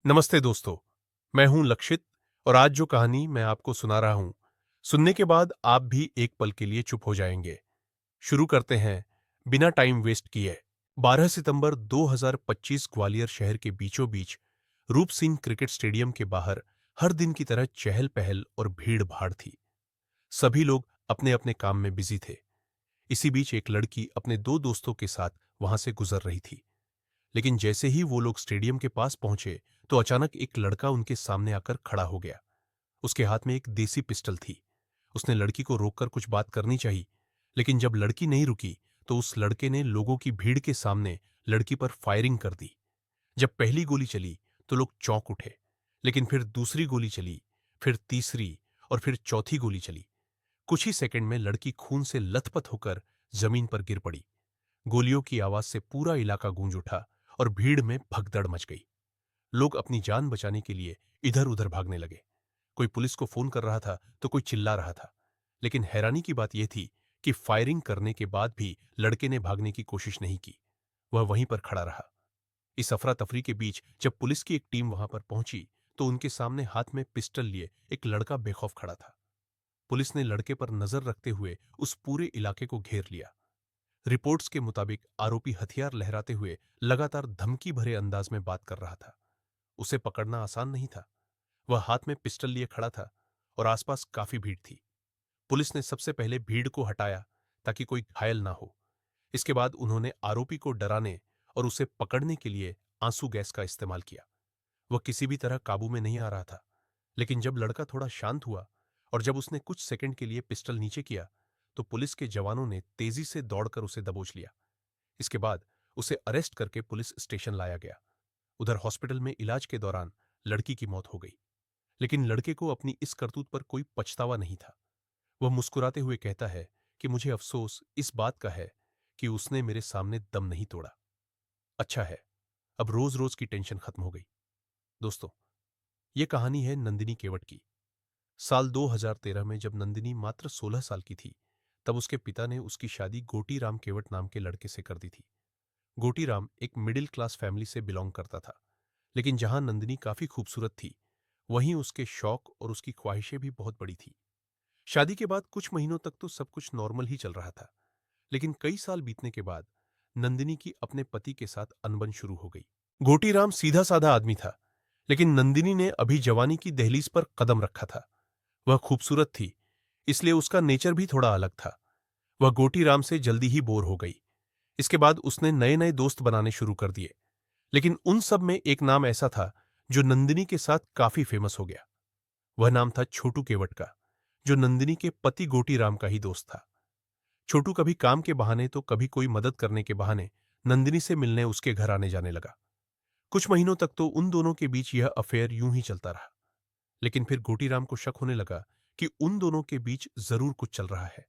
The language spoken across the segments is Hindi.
नमस्ते दोस्तों। मैं हूं लक्षित और आज जो कहानी मैं आपको सुना रहा हूं, सुनने के बाद आप भी एक पल के लिए चुप हो जाएंगे। शुरू करते हैं बिना टाइम वेस्ट किए। 12 सितंबर 2025 ग्वालियर शहर के बीचों बीच रूप सिंह क्रिकेट स्टेडियम के बाहर हर दिन की तरह चहल पहल और भीड़ भाड़ थी। सभी लोग अपने अपने काम में बिजी थे। इसी बीच एक लड़की अपने दो दोस्तों के साथ वहां से गुजर रही थी। लेकिन जैसे ही वो लोग स्टेडियम के पास पहुंचे तो अचानक एक लड़का उनके सामने आकर खड़ा हो गया। उसके हाथ में एक देसी पिस्टल थी। उसने लड़की को रोककर कुछ बात करनी चाहिए, लेकिन जब लड़की नहीं रुकी तो उस लड़के ने लोगों की भीड़ के सामने लड़की पर फायरिंग कर दी। जब पहली गोली चली तो लोग चौंक उठे, लेकिन फिर दूसरी गोली चली, फिर तीसरी और फिर चौथी गोली चली। कुछ ही सेकंड में लड़की खून से लथपथ होकर जमीन पर गिर पड़ी। गोलियों की आवाज से पूरा इलाका गूंज उठा और भीड़ में भगदड़ मच गई। लोग अपनी जान बचाने के लिए इधर उधर भागने लगे। कोई पुलिस को फोन कर रहा था तो कोई चिल्ला रहा था। लेकिन हैरानी की बात यह थी कि फायरिंग करने के बाद भी लड़के ने भागने की कोशिश नहीं की। वह वहीं पर खड़ा रहा। इस अफरा तफरी के बीच जब पुलिस की एक टीम वहां पर पहुंची तो उनके सामने हाथ में पिस्टल लिए एक लड़का बेखौफ खड़ा था। पुलिस ने लड़के पर नजर रखते हुए उस पूरे इलाके को घेर लिया। रिपोर्ट्स के मुताबिक आरोपी हथियार लहराते हुए लगातार धमकी भरे अंदाज में बात कर रहा था। उसे पकड़ना आसान नहीं था। वह हाथ में पिस्टल लिए खड़ा था और आसपास काफी भीड़ थी। पुलिस ने सबसे पहले भीड़ को हटाया ताकि कोई घायल ना हो। इसके बाद उन्होंने आरोपी को डराने और उसे पकड़ने के लिए आंसू गैस का इस्तेमाल किया। वह किसी भी तरह काबू में नहीं आ रहा था। लेकिन जब लड़का थोड़ा शांत हुआ और जब उसने कुछ सेकंड के लिए पिस्टल नीचे किया तो पुलिस के जवानों ने तेजी से दौड़कर उसे दबोच लिया। इसके बाद उसे अरेस्ट करके पुलिस स्टेशन लाया गया। उधर हॉस्पिटल में इलाज के दौरान लड़की की मौत हो गई। लेकिन लड़के को अपनी इस करतूत पर कोई पछतावा नहीं था। वह मुस्कुराते हुए कहता है कि मुझे अफसोस इस बात का है कि उसने मेरे सामने दम नहीं तोड़ा। अच्छा है, अब रोज रोज की टेंशन खत्म हो गई। दोस्तों, यह कहानी है नंदिनी केवट की। साल 2013 में जब नंदिनी मात्र 16 साल की थी, तब उसके पिता ने उसकी शादी गोटी राम केवट नाम के लड़के से कर दी थी। गोटी राम एक मिडिल क्लास फैमिली से बिलोंग करता था। लेकिन जहां नंदिनी काफी खूबसूरत थी, वहीं उसके शौक और उसकी ख्वाहिशें भी बहुत बड़ी थी। शादी के बाद कुछ महीनों तक तो सब कुछ नॉर्मल ही चल रहा था। लेकिन कई साल बीतने के बाद नंदिनी की अपने पति के साथ अनबन शुरू हो गई। गोटीराम सीधा साधा आदमी था, लेकिन नंदिनी ने अभी जवानी की दहलीज पर कदम रखा था। वह खूबसूरत थी, इसलिए उसका नेचर भी थोड़ा अलग था। वह गोटीराम से जल्दी ही बोर हो गई। इसके बाद उसने नए नए दोस्त बनाने शुरू कर दिए। लेकिन उन सब में एक नाम ऐसा था जो नंदिनी के साथ काफी फेमस हो गया। वह नाम था छोटू केवट का, जो नंदिनी के पति गोटीराम का ही दोस्त था। छोटू कभी काम के बहाने तो कभी कोई मदद करने के बहाने नंदिनी से मिलने उसके घर आने जाने लगा। कुछ महीनों तक तो उन दोनों के बीच यह अफेयर यूं ही चलता रहा। लेकिन फिर गोटीराम को शक होने लगा कि उन दोनों के बीच जरूर कुछ चल रहा है।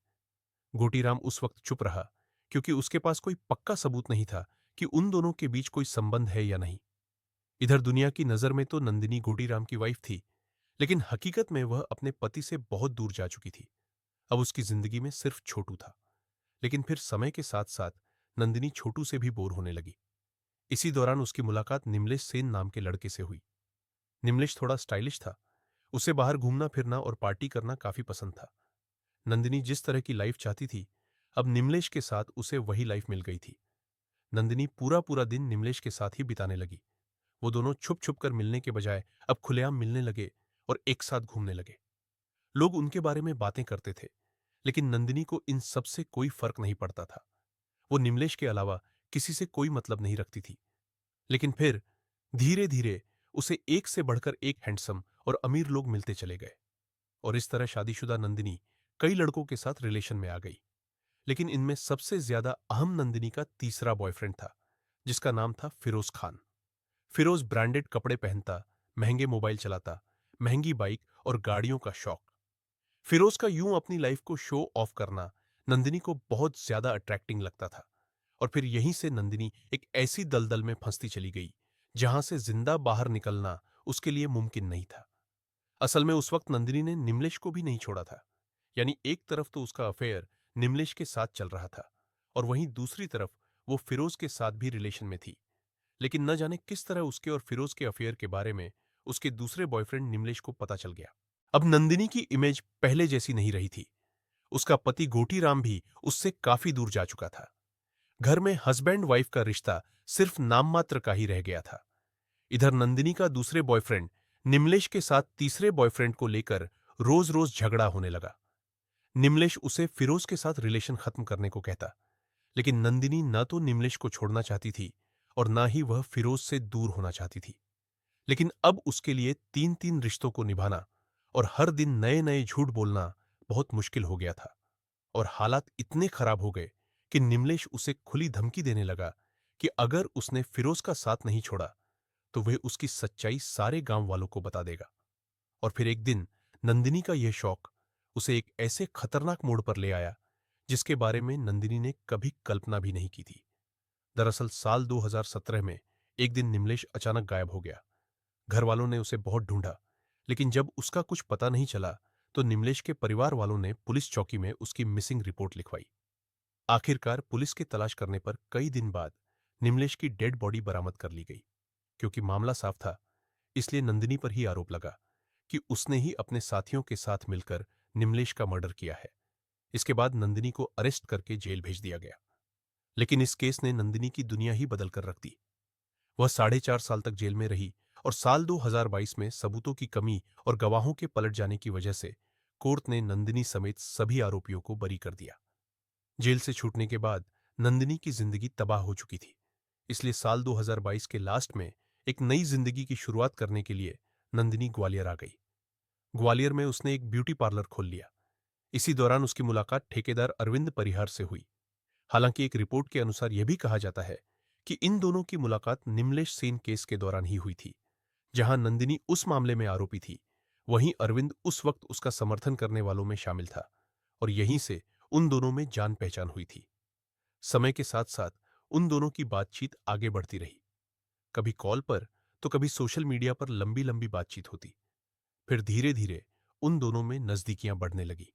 गोटीराम उस वक्त चुप रहा, क्योंकि उसके पास कोई पक्का सबूत नहीं था कि उन दोनों के बीच कोई संबंध है या नहीं। इधर दुनिया की नजर में तो नंदिनी गोटीराम की वाइफ थी, लेकिन हकीकत में वह अपने पति से बहुत दूर जा चुकी थी। अब उसकी जिंदगी में सिर्फ छोटू था। लेकिन फिर समय के साथ साथ नंदिनी छोटू से भी बोर होने लगी। इसी दौरान उसकी मुलाकात निमलेश सेन नाम के लड़के से हुई। निमलेश थोड़ा स्टाइलिश था। उसे बाहर घूमना फिरना और पार्टी करना काफी पसंद था। नंदिनी जिस तरह की लाइफ चाहती थी, अब निमलेश के साथ उसे वही लाइफ मिल गई थी। नंदिनी पूरा पूरा दिन निमलेश के साथ ही बिताने लगी। वो दोनों छुप छुप कर मिलने के बजाय अब खुलेआम मिलने लगे और एक साथ घूमने लगे। लोग उनके बारे में बातें करते थे, लेकिन नंदिनी को इन सब से कोई फर्क नहीं पड़ता था। वो निमलेश के अलावा किसी से कोई मतलब नहीं रखती थी। लेकिन फिर धीरे धीरे उसे एक से बढ़कर एक हैंडसम और अमीर लोग मिलते चले गए। और इस तरह शादीशुदा नंदिनी कई लड़कों के साथ रिलेशन में आ गई। लेकिन इनमें सबसे ज्यादा अहम नंदिनी का तीसरा बॉयफ्रेंड था, जिसका नाम था फिरोज खान। फिरोज ब्रांडेड कपड़े पहनता, महंगे मोबाइल चलाता, महंगी बाइक और गाड़ियों का शौक। फिरोज का यूं अपनी लाइफ को शो ऑफ करना नंदिनी को बहुत ज्यादा अट्रैक्टिंग लगता था। और फिर यहीं से नंदिनी एक ऐसी दलदल में फंसती चली गई जहां से जिंदा बाहर निकलना उसके लिए मुमकिन नहीं था। असल में उस वक्त नंदिनी ने निमलेश को भी नहीं छोड़ा था। यानी एक तरफ तो उसका अफेयर निमलेश के साथ चल रहा था और वहीं दूसरी तरफ वो फिरोज के साथ भी रिलेशन में थी। लेकिन न जाने किस तरह उसके और फिरोज के अफेयर के बारे में उसके दूसरे बॉयफ्रेंड निमलेश को पता चल गया। अब नंदिनी की इमेज पहले जैसी नहीं रही थी। उसका पति गोटीराम भी उससे काफी दूर जा चुका था। घर में हस्बैंड वाइफ का रिश्ता सिर्फ नाम मात्र का ही रह गया था। इधर नंदिनी का दूसरे बॉयफ्रेंड निमलेश के साथ तीसरे बॉयफ्रेंड को लेकर रोज रोज झगड़ा होने लगा। निमलेश उसे फिरोज के साथ रिलेशन खत्म करने को कहता, लेकिन नंदिनी न तो निमलेश को छोड़ना चाहती थी और न ही वह फिरोज से दूर होना चाहती थी। लेकिन अब उसके लिए तीन तीन रिश्तों को निभाना और हर दिन नए नए झूठ बोलना बहुत मुश्किल हो गया था। और हालात इतने खराब हो गए कि निमलेश उसे खुली धमकी देने लगा कि अगर उसने फिरोज का साथ नहीं छोड़ा तो वह उसकी सच्चाई सारे गांव वालों को बता देगा। और फिर एक दिन नंदिनी का यह शौक उसे एक ऐसे खतरनाक मोड़ पर ले आया जिसके बारे में नंदिनी ने कभी कल्पना भी नहीं की थी। दरअसल साल 2017 में एक दिन निमलेश अचानक गायब हो गया। घर वालों ने उसे बहुत ढूंढा, लेकिन जब उसका कुछ पता नहीं चला तो निमलेश के परिवार वालों ने पुलिस चौकी में उसकी मिसिंग रिपोर्ट लिखवाई। आखिरकार पुलिस के तलाश करने पर कई दिन बाद निमलेश की डेड बॉडी बरामद कर ली गई। क्योंकि मामला साफ था, इसलिए नंदिनी पर ही आरोप लगा कि उसने ही अपने साथियों के साथ मिलकर निमलेश का मर्डर किया है। इसके बाद नंदिनी को अरेस्ट करके जेल भेज दिया गया। लेकिन इस केस ने नंदिनी की दुनिया ही बदल कर रख दी। वह 4.5 साल तक जेल में रही और साल 2022 में सबूतों की कमी और गवाहों के पलट जाने की वजह से कोर्ट ने नंदिनी समेत सभी आरोपियों को बरी कर दिया। जेल से छूटने के बाद नंदिनी की जिंदगी तबाह हो चुकी थी। इसलिए साल 2022 के लास्ट में एक नई जिंदगी की शुरुआत करने के लिए नंदिनी ग्वालियर आ गई। ग्वालियर में उसने एक ब्यूटी पार्लर खोल लिया। इसी दौरान उसकी मुलाकात ठेकेदार अरविंद परिहार से हुई। हालांकि एक रिपोर्ट के अनुसार यह भी कहा जाता है कि इन दोनों की मुलाकात निमलेश सेन केस के दौरान ही हुई थी। जहां नंदिनी उस मामले में आरोपी थी, वहीं अरविंद उस वक्त उसका समर्थन करने वालों में शामिल था और यहीं से उन दोनों में जान पहचान हुई थी। समय के साथ साथ उन दोनों की बातचीत आगे बढ़ती रही। कभी कॉल पर तो कभी सोशल मीडिया पर लंबी लंबी बातचीत होती। फिर धीरे धीरे उन दोनों में नजदीकियां बढ़ने लगी।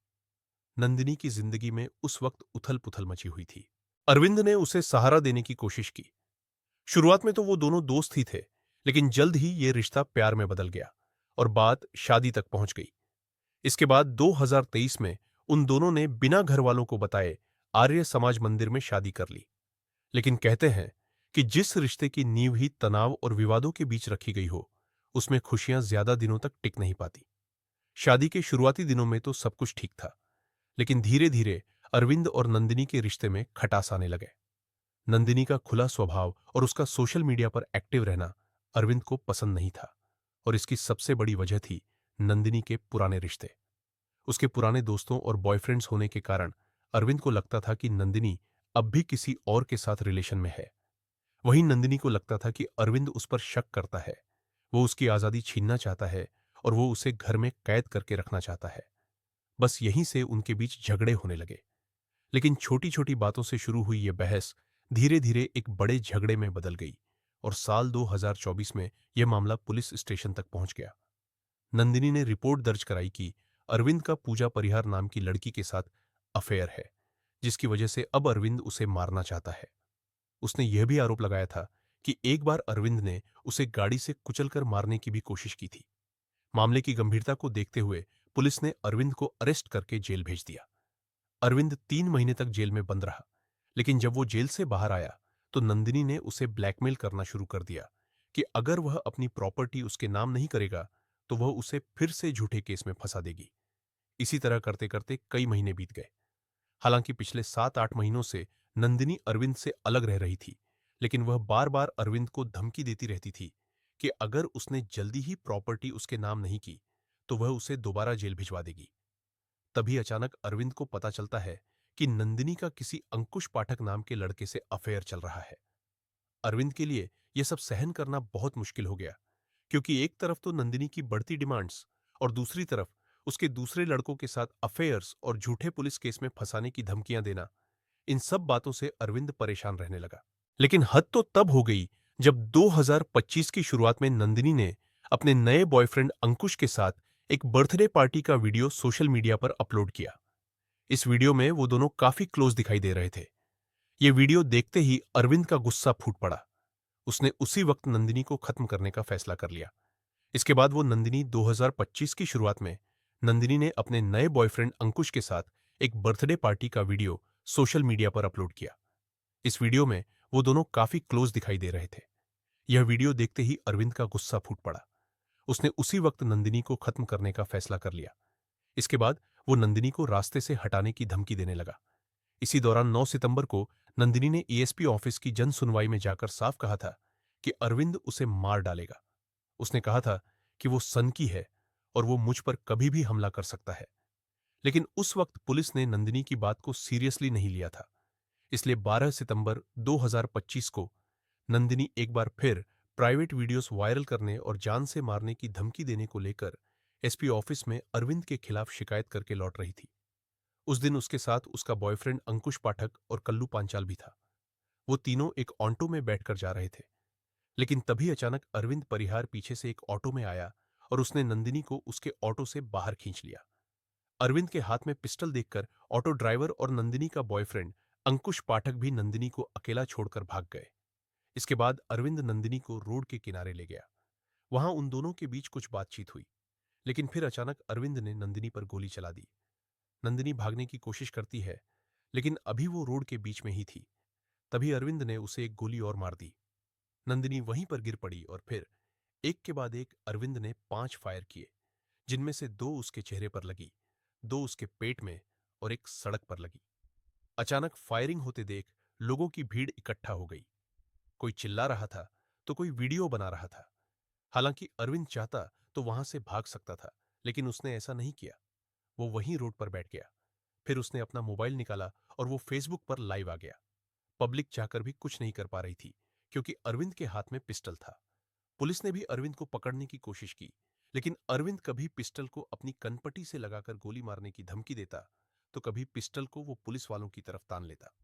नंदिनी की जिंदगी में उस वक्त उथल पुथल मची हुई थी। अरविंद ने उसे सहारा देने की कोशिश की। शुरुआत में तो वो दोनों दोस्त ही थे, लेकिन जल्द ही ये रिश्ता प्यार में बदल गया और बात शादी तक पहुंच गई। इसके बाद 2023 में उन दोनों ने बिना घर वालों को बताए आर्य समाज मंदिर में शादी कर ली। लेकिन कहते हैं कि जिस रिश्ते की नींव ही तनाव और विवादों के बीच रखी गई हो, उसमें खुशियां ज्यादा दिनों तक टिक नहीं पाती। शादी के शुरुआती दिनों में तो सब कुछ ठीक था, लेकिन धीरे धीरे अरविंद और नंदिनी के रिश्ते में खटास आने लगे। नंदिनी का खुला स्वभाव और उसका सोशल मीडिया पर एक्टिव रहना अरविंद को पसंद नहीं था और इसकी सबसे बड़ी वजह थी नंदिनी के पुराने रिश्ते। उसके पुराने दोस्तों और बॉयफ्रेंड्स होने के कारण अरविंद को लगता था कि नंदिनी अब भी किसी और के साथ रिलेशन में है। वहीं नंदिनी को लगता था कि अरविंद उस पर शक करता है, वो उसकी आजादी छीनना चाहता है और वो उसे घर में कैद करके रखना चाहता है। बस यहीं से उनके बीच झगड़े होने लगे। लेकिन छोटी छोटी बातों से शुरू हुई ये बहस धीरे धीरे एक बड़े झगड़े में बदल गई और साल 2024 में यह मामला पुलिस स्टेशन तक पहुंच गया। नंदिनी ने रिपोर्ट दर्ज कराई कि अरविंद का पूजा परिहार नाम की लड़की के साथ अफेयर है, जिसकी वजह से अब अरविंद उसे मारना चाहता है। उसने यह भी आरोप लगाया था कि एक बार अरविंद ने उसे गाड़ी से कुचलकर मारने की भी कोशिश की थी। मामले की गंभीरता को देखते हुए पुलिस ने अरविंद को अरेस्ट करके जेल भेज दिया। अरविंद 3 महीने तक जेल में बंद रहा, लेकिन जब वो जेल से बाहर आया तो नंदिनी ने उसे ब्लैकमेल करना शुरू कर दिया कि अगर वह अपनी प्रॉपर्टी उसके नाम नहीं करेगा तो वह उसे फिर से झूठे केस में फंसा देगी। इसी तरह करते करते कई महीने बीत गए। हालांकि पिछले 7-8 महीनों से नंदिनी अरविंद से अलग रह रही थी, लेकिन वह बार बार अरविंद को धमकी देती रहती थी कि अगर उसने जल्दी ही प्रॉपर्टी उसके नाम नहीं की तो वह उसे दोबारा जेल भिजवा देगी। तभी अचानक अरविंद को पता चलता है कि नंदिनी का किसी अंकुश पाठक नाम के लड़के से अफेयर चल रहा है। अरविंद के लिए यह सब सहन करना बहुत मुश्किल हो गया, क्योंकि एक तरफ तो नंदिनी की बढ़ती डिमांड्स और दूसरी तरफ उसके दूसरे लड़कों के साथ अफेयर्स और झूठे पुलिस केस में फंसाने की धमकियां देना। इन सब बातों से अरविंद परेशान रहने लगा। लेकिन हद तो तब हो गई जब 2025 की शुरुआत में नंदिनी ने अपने नए बॉयफ्रेंड अंकुश के साथ एक बर्थडे पार्टी का वीडियो सोशल मीडिया पर अपलोड किया। इस वीडियो में वो दोनों काफी क्लोज दिखाई दे रहे थे। ये वीडियो देखते ही अरविंद का गुस्सा फूट पड़ा। उसने उसी वक्त नंदिनी को खत्म करने का फैसला कर लिया। इसके बाद वो नंदिनी 2025 की शुरुआत में नंदिनी ने अपने नए बॉयफ्रेंड अंकुश के साथ एक बर्थडे पार्टी का वीडियो सोशल मीडिया पर अपलोड किया। इस वीडियो में वो दोनों काफी क्लोज दिखाई दे रहे थे। यह वीडियो देखते ही अरविंद का गुस्सा फूट पड़ा। उसने उसी वक्त नंदिनी को खत्म करने का फैसला कर लिया। इसके बाद वो नंदिनी को रास्ते से हटाने की धमकी देने लगा। इसी दौरान 9 सितंबर को नंदिनी ने एएसपी ऑफिस की जन सुनवाई में जाकर साफ कहा था कि अरविंद उसे मार डालेगा। उसने कहा था कि वो सनकी है और वो मुझ पर कभी भी हमला कर सकता है। लेकिन उस वक्त पुलिस ने नंदिनी की बात को सीरियसली नहीं लिया था। इसलिए 12 सितंबर 2025 को नंदिनी एक बार फिर प्राइवेट वीडियोस वायरल करने और जान से मारने की धमकी देने को लेकर एसपी ऑफिस में अरविंद के खिलाफ शिकायत करके लौट रही थी। उस दिन उसके साथ उसका बॉयफ्रेंड अंकुश पाठक और कल्लू पांचाल भी था। वो तीनों एक ऑटो में बैठकर जा रहे थे। लेकिन तभी अचानक अरविंद परिहार पीछे से एक ऑटो में आया और उसने नंदिनी को उसके ऑटो से बाहर खींच लिया। अरविंद के हाथ में पिस्टल देखकर ऑटो ड्राइवर और नंदिनी का बॉयफ्रेंड अंकुश पाठक भी नंदिनी को अकेला छोड़कर भाग गए। इसके बाद अरविंद नंदिनी को रोड के किनारे ले गया। वहां उन दोनों के बीच कुछ बातचीत हुई, लेकिन फिर अचानक अरविंद ने नंदिनी पर गोली चला दी। नंदिनी भागने की कोशिश करती है, लेकिन अभी वो रोड के बीच में ही थी। तभी अरविंद ने उसे एक गोली और मार दी। नंदिनी वहीं पर गिर पड़ी और फिर एक के बाद एक अरविंद ने 5 फायर किए, जिनमें से 2 उसके चेहरे पर लगी, 2 उसके पेट में और एक सड़क पर लगी। अचानक फायरिंग होते देख लोगों की भीड़ इकट्ठा हो गई। कोई चिल्ला रहा था तो कोई वीडियो बना रहा था। हालांकि अरविंद चाहता तो वहां से भाग सकता था, लेकिन उसने ऐसा नहीं किया। वो वहीं रोड पर बैठ गया। फिर उसने अपना मोबाइल निकाला और वो फेसबुक पर लाइव आ गया। पब्लिक चाहकर भी कुछ नहीं कर पा रही थी, क्योंकि अरविंद के हाथ में पिस्टल था। पुलिस ने भी अरविंद को पकड़ने की कोशिश की, लेकिन अरविंद कभी पिस्टल को अपनी कनपटी से लगाकर गोली मारने की धमकी देता, तो कभी पिस्टल को वो पुलिस वालों की तरफ तान लेता।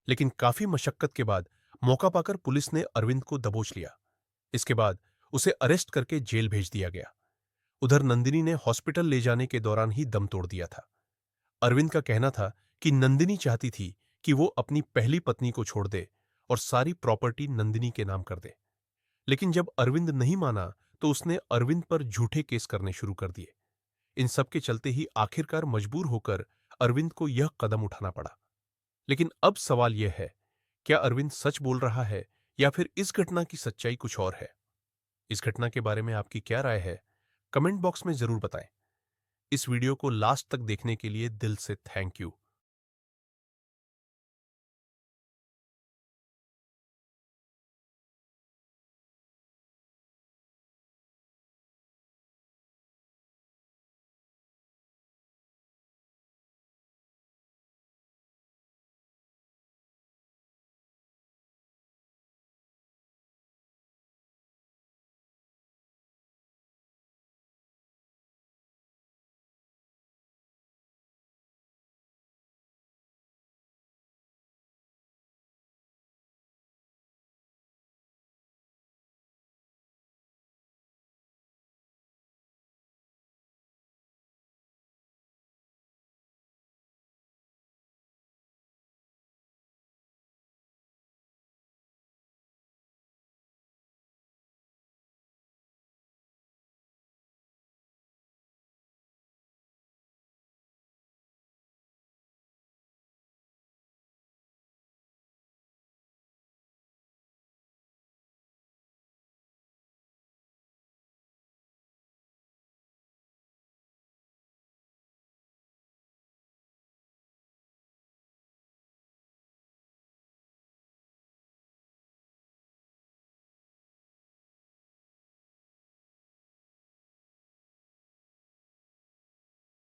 लेकिन काफी मशक्कत के बाद मौका पाकर पुलिस ने अरविंद को दबोच लिया। इसके बाद उसे अरेस्ट करके जेल भेज दिया गया। उधर नंदिनी ने हॉस्पिटल ले जाने के दौरान ही दम तोड़ दिया था। अरविंद का कहना था कि नंदिनी चाहती थी कि वो अपनी पहली पत्नी को छोड़ दे और सारी प्रॉपर्टी नंदिनी के नाम कर दे। लेकिन जब अरविंद नहीं माना तो उसने अरविंद पर झूठे केस करने शुरू कर दिए। इन सब के चलते ही आखिरकार मजबूर होकर अरविंद को यह कदम उठाना पड़ा। लेकिन अब सवाल यह है, क्या अरविंद सच बोल रहा है या फिर इस घटना की सच्चाई कुछ और है? इस घटना के बारे में आपकी क्या राय है? कमेंट बॉक्स में जरूर बताएं। इस वीडियो को लास्ट तक देखने के लिए दिल से थैंक यू।